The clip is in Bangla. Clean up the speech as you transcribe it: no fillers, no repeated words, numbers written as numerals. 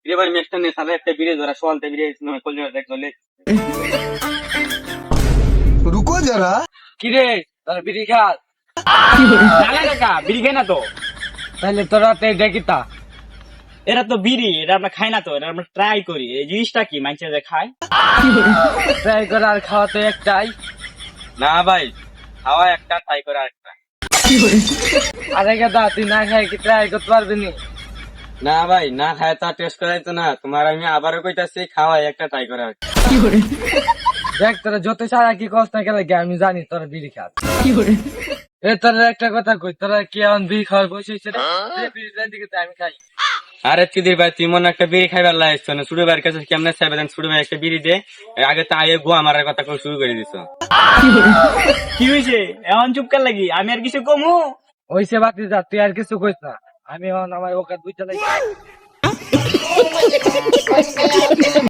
এবার মেশটা নিয়ে সাথে একটা বিড়ি ধরা সোয়ালতে বিড়ি কলজা দেখ চলে। रुको जरा। কি রে তোর বিড়ি খাস? না কাকা বিড়ি খাই না তো। তাহলে তোরা তো দেখিতা এরা তো বিড়ি, এটা আমরা খাই না তো, এটা আমরা ট্রাই করি। এই জিনিসটা কি মানুষের যে খায়? ট্রাই করে আর খাওয়া তো একটাই। না ভাই, খাওয়া একটা, ট্রাই করে আরেকটা। আরে গেদা তুই না খাই কি ট্রাই করতে পারবি নি? না ভাই, না খায় তা টেস্ট করাই তো না। তোমার আমি আবারও কইতাছি, খাওয়া একটা, ট্রাই করে আরেকটা। দেখ তোরা যত সারা কি কষ্ট না গেলে আমি জানি তোরা বিড়ি খাস। এ তোরা একটা কথা কই, তোরা কি এখন বিড়ি খাওয়ার বসেছে বিড়ি দিকে আমি খাই। আরে চিদির ভাই, তুই মনে একটা বিড়ি খাইবার লাগছো না? ছোট ভাইয়ের কাছে কেমনে চাইবে? ছোট ভাই একটা বিড়ি দে। আগে তো আগে গো আমার কথা কই শুরু করে দিছ। কি হয়েছে এমন চুপ কর লাগি? আমি আর কিছু কমু? ওই সে বাতি যা, তুই আর কিছু কইস না। আমি এখন আমার ওকাত বুঝতে লাগি।